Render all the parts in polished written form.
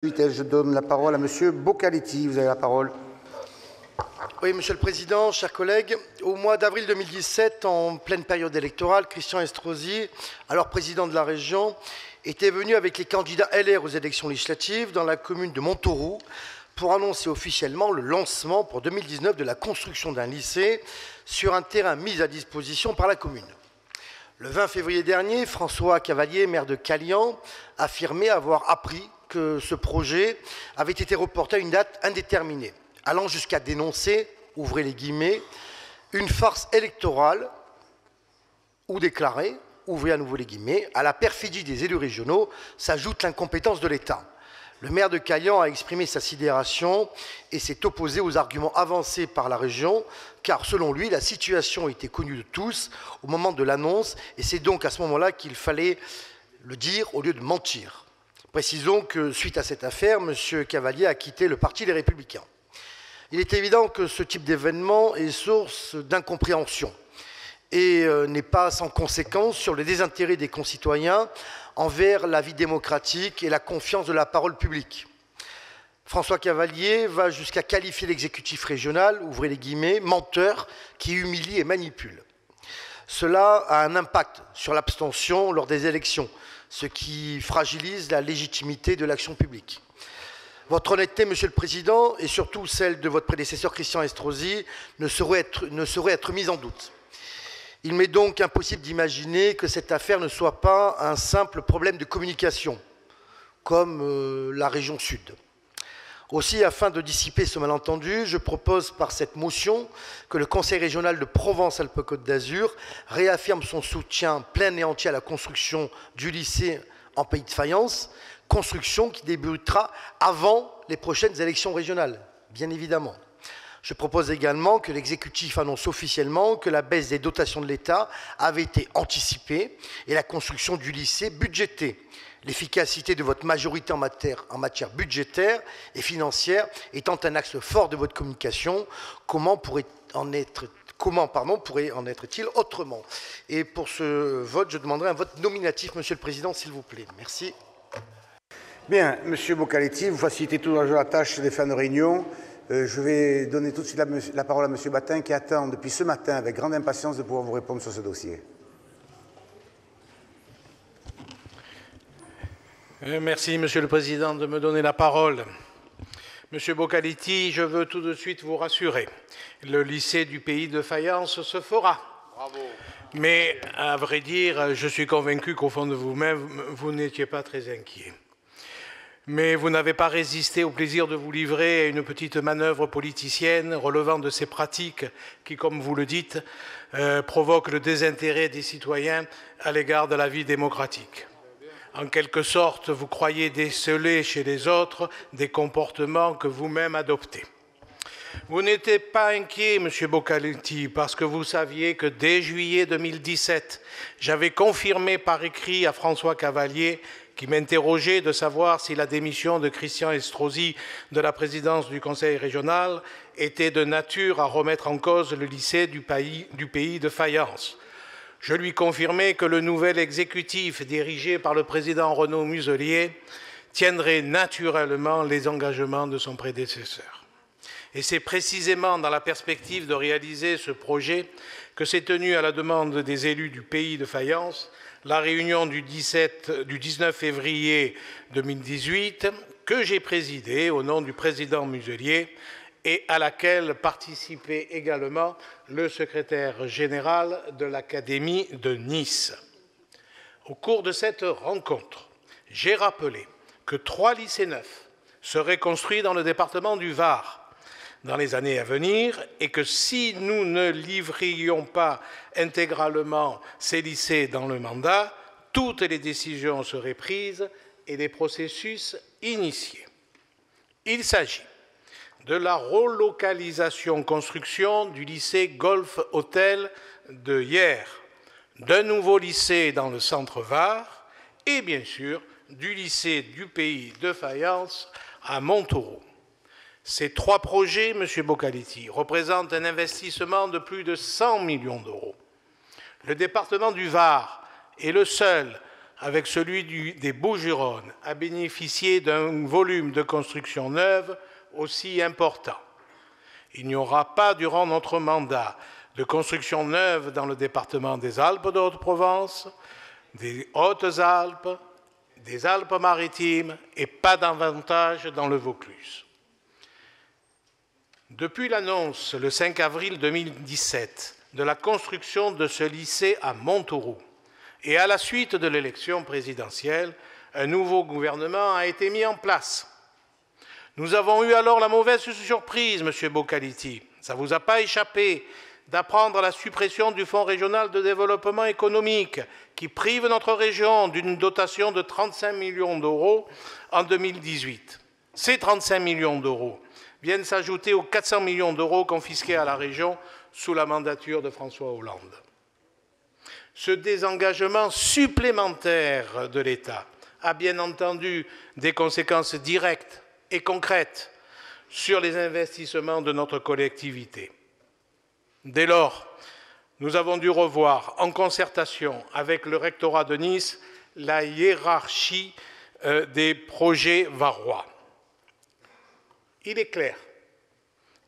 Je donne la parole à Monsieur Bocaletti. Vous avez la parole. Oui, Monsieur le Président, chers collègues, au mois d'avril 2017, en pleine période électorale, Christian Estrosi, alors président de la région, était venu avec les candidats LR aux élections législatives dans la commune de Montauroux pour annoncer officiellement le lancement pour 2019 de la construction d'un lycée sur un terrain mis à disposition par la commune. Le 20 février dernier, François Cavalier, maire de Calian, affirmait avoir appris que ce projet avait été reporté à une date indéterminée, allant jusqu'à dénoncer, ouvrez les guillemets, une farce électorale ou déclarer, ouvrez à nouveau les guillemets, à la perfidie des élus régionaux s'ajoute l'incompétence de l'État. Le maire de Calian a exprimé sa sidération et s'est opposé aux arguments avancés par la région, car selon lui, la situation était connue de tous au moment de l'annonce, et c'est donc à ce moment-là qu'il fallait le dire au lieu de mentir. Précisons que, suite à cette affaire, M. Cavalier a quitté le Parti des Républicains. Il est évident que ce type d'événement est source d'incompréhension et n'est pas sans conséquence sur le désintérêt des concitoyens envers la vie démocratique et la confiance de la parole publique. François Cavalier va jusqu'à qualifier l'exécutif régional, ouvrez les guillemets, menteur qui humilie et manipule. Cela a un impact sur l'abstention lors des élections, ce qui fragilise la légitimité de l'action publique. Votre honnêteté, Monsieur le Président, et surtout celle de votre prédécesseur Christian Estrosi, ne saurait être mise en doute. Il m'est donc impossible d'imaginer que cette affaire ne soit pas un simple problème de communication, comme la région Sud. Aussi, afin de dissiper ce malentendu, je propose par cette motion que le Conseil régional de Provence-Alpes-Côte d'Azur réaffirme son soutien plein et entier à la construction du lycée en Pays de Fayence, construction qui débutera avant les prochaines élections régionales, bien évidemment. Je propose également que l'exécutif annonce officiellement que la baisse des dotations de l'État avait été anticipée et la construction du lycée budgétée. L'efficacité de votre majorité en matière budgétaire et financière étant un axe fort de votre communication, comment pourrait en être-il autrement? Et pour ce vote, je demanderai un vote nominatif, Monsieur le Président, s'il vous plaît. Merci. Bien, Monsieur Bocaletti, vous facilitez toujours la tâche des fins de réunion. Je vais donner tout de suite la parole à Monsieur Batin, qui attend depuis ce matin avec grande impatience de pouvoir vous répondre sur ce dossier. Merci, Monsieur le Président, de me donner la parole. Monsieur Bocaletti, je veux tout de suite vous rassurer. Le lycée du Pays de Fayence se fera. Bravo. Mais, à vrai dire, je suis convaincu qu'au fond de vous-même, vous n'étiez pas très inquiet. Mais vous n'avez pas résisté au plaisir de vous livrer à une petite manœuvre politicienne relevant de ces pratiques qui, comme vous le dites, provoquent le désintérêt des citoyens à l'égard de la vie démocratique. En quelque sorte, vous croyez déceler chez les autres des comportements que vous-même adoptez. Vous n'étiez pas inquiet, Monsieur Bocaletti, parce que vous saviez que dès juillet 2017, j'avais confirmé par écrit à François Cavalier, qui m'interrogeait de savoir si la démission de Christian Estrosi de la présidence du Conseil régional était de nature à remettre en cause le lycée du Pays de Fayence. Je lui confirmais que le nouvel exécutif dirigé par le président Renaud Muselier tiendrait naturellement les engagements de son prédécesseur. Et c'est précisément dans la perspective de réaliser ce projet que s'est tenue à la demande des élus du Pays de Fayence la réunion du 19 février 2018 que j'ai présidée au nom du président Muselier et à laquelle participait également le secrétaire général de l'Académie de Nice. Au cours de cette rencontre, j'ai rappelé que 3 lycées neufs seraient construits dans le département du Var dans les années à venir et que si nous ne livrions pas intégralement ces lycées dans le mandat, toutes les décisions seraient prises et les processus initiés. Il s'agit de la relocalisation-construction du lycée Golf Hôtel de Hyères, d'un nouveau lycée dans le centre Var et bien sûr du lycée du Pays de Fayence à Montauroux. Ces 3 projets, Monsieur Bocaletti, représentent un investissement de plus de 100 millions d'euros. Le département du Var est le seul avec celui des Bouches-du-Rhône, a bénéficié d'un volume de construction neuve aussi important. Il n'y aura pas, durant notre mandat, de construction neuve dans le département des Alpes de Haute-Provence, des Hautes-Alpes, des Alpes-Maritimes et pas davantage dans le Vaucluse. Depuis l'annonce, le 5 avril 2017, de la construction de ce lycée à Montauroux, et à la suite de l'élection présidentielle, un nouveau gouvernement a été mis en place. Nous avons eu alors la mauvaise surprise, M. Bocaliti, ça ne vous a pas échappé, d'apprendre la suppression du Fonds régional de développement économique qui prive notre région d'une dotation de 35 millions d'euros en 2018. Ces 35 millions d'euros viennent s'ajouter aux 400 millions d'euros confisqués à la région sous la mandature de François Hollande. Ce désengagement supplémentaire de l'État a bien entendu des conséquences directes et concrètes sur les investissements de notre collectivité. Dès lors, nous avons dû revoir, en concertation avec le rectorat de Nice, la hiérarchie des projets varois. Il est clair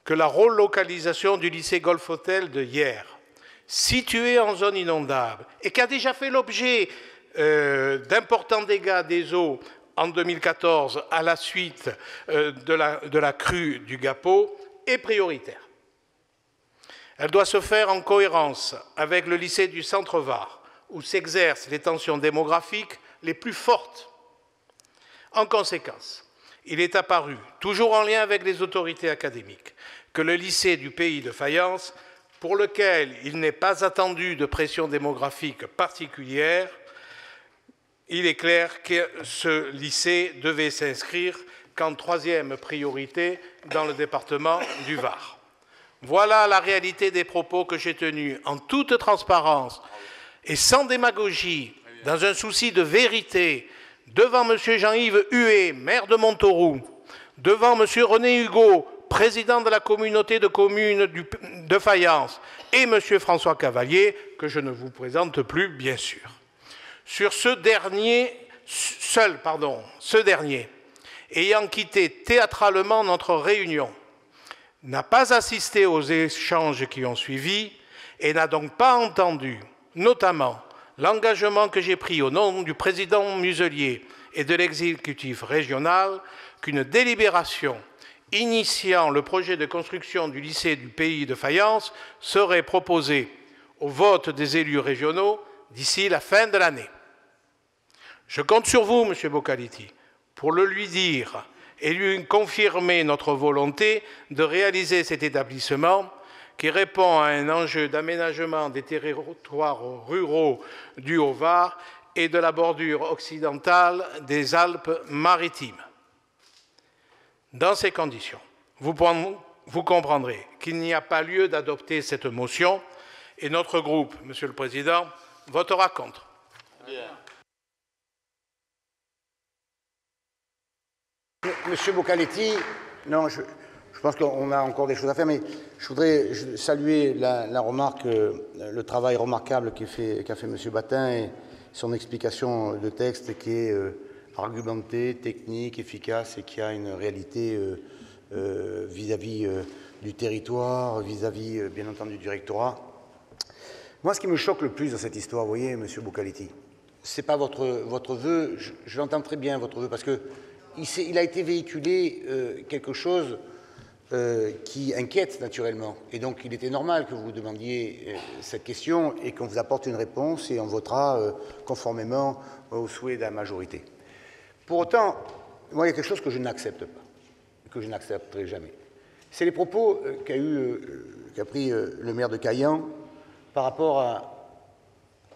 que la relocalisation du lycée Golf Hôtel de Hyères, situé en zone inondable et qui a déjà fait l'objet d'importants dégâts des eaux en 2014 à la suite de la crue du Gapeau, est prioritaire. Elle doit se faire en cohérence avec le lycée du Centre-Var, où s'exercent les tensions démographiques les plus fortes. En conséquence, il est apparu, toujours en lien avec les autorités académiques, que le lycée du Pays de Fayence, pour lequel il n'est pas attendu de pression démographique particulière, il est clair que ce lycée devait s'inscrire qu'en troisième priorité dans le département du Var. Voilà la réalité des propos que j'ai tenus en toute transparence et sans démagogie, dans un souci de vérité, devant M. Jean-Yves Huet, maire de Montauroux, devant M. René Hugo, président de la communauté de communes de Fayence, et M. François Cavalier, que je ne vous présente plus, bien sûr. Sur ce dernier, ayant quitté théâtralement notre réunion, n'a pas assisté aux échanges qui ont suivi et n'a donc pas entendu, notamment, l'engagement que j'ai pris au nom du président Muselier et de l'exécutif régional qu'une délibération initiant le projet de construction du lycée du Pays de Fayence serait proposée au vote des élus régionaux d'ici la fin de l'année. Je compte sur vous, M. Bocaliti, pour le lui dire et lui confirmer notre volonté de réaliser cet établissement qui répond à un enjeu d'aménagement des territoires ruraux du Haut-Var et de la bordure occidentale des Alpes-Maritimes. Dans ces conditions, vous comprendrez qu'il n'y a pas lieu d'adopter cette motion et notre groupe, Monsieur le Président, votera contre. Bien. Monsieur Bocaliti, non, je pense qu'on a encore des choses à faire, mais je voudrais saluer la remarque, le travail remarquable qu'a fait M. Batin et son explication de texte qui est argumentée, technique, efficace et qui a une réalité vis-à-vis du territoire, vis-à-vis, bien entendu, du rectorat. Moi, ce qui me choque le plus dans cette histoire, vous voyez, M. Bocaliti, c'est pas votre vœu, je l'entends très bien, votre vœu, parce que il a été véhiculé quelque chose qui inquiète naturellement. Et donc, il était normal que vous demandiez cette question et qu'on vous apporte une réponse et on votera conformément aux souhaits de la majorité. Pour autant, moi, il y a quelque chose que je n'accepte pas, que je n'accepterai jamais. C'est les propos qu'a pris le maire de Caillan par rapport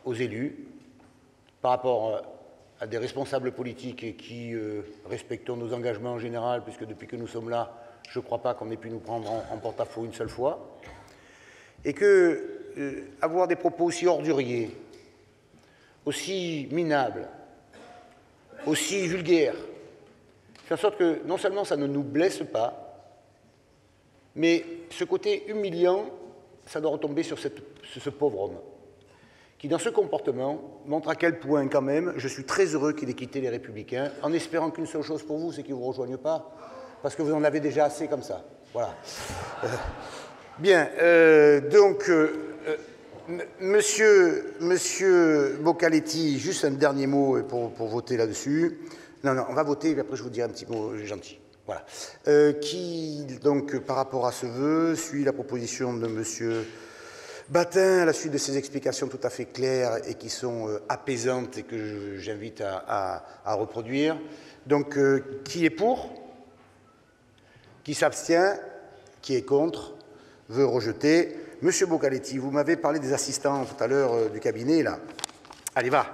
aux élus, par rapport à des responsables politiques qui respectons nos engagements en général, puisque depuis que nous sommes là, je ne crois pas qu'on ait pu nous prendre en porte-à-faux une seule fois, et que avoir des propos aussi orduriers, aussi minables, aussi vulgaires, fait en sorte que non seulement ça ne nous blesse pas, mais ce côté humiliant, ça doit retomber sur ce pauvre homme, qui, dans ce comportement, montre à quel point, quand même, je suis très heureux qu'il ait quitté les Républicains, en espérant qu'une seule chose pour vous, c'est qu'il ne vous rejoigne pas, parce que vous en avez déjà assez comme ça. Voilà. Bien, donc, Monsieur Bocaletti, juste un dernier mot pour voter là-dessus. Non, on va voter, et après je vous dirai un petit mot gentil. Voilà. Qui, donc, par rapport à ce vœu, suit la proposition de Monsieur Batin, à la suite de ses explications tout à fait claires et qui sont apaisantes et que j'invite à reproduire. Donc, qui est pour? Qui s'abstient? Qui est contre? Vœu rejeté. Monsieur Bocaletti, vous m'avez parlé des assistants tout à l'heure du cabinet, là. Allez, va.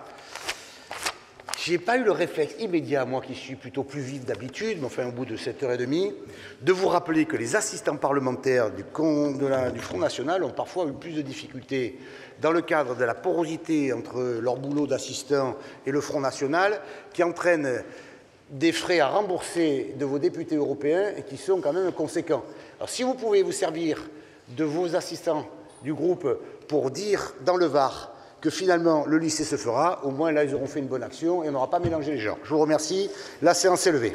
Je n'ai pas eu le réflexe immédiat, moi qui suis plutôt plus vif d'habitude, mais enfin au bout de 7h30, de vous rappeler que les assistants parlementaires du Front National ont parfois eu plus de difficultés dans le cadre de la porosité entre leur boulot d'assistant et le Front National, qui entraîne des frais à rembourser de vos députés européens et qui sont quand même conséquents. Alors si vous pouvez vous servir de vos assistants du groupe pour dire dans le Var que finalement le lycée se fera, au moins là ils auront fait une bonne action et on n'aura pas mélangé les gens. Je vous remercie, la séance est levée.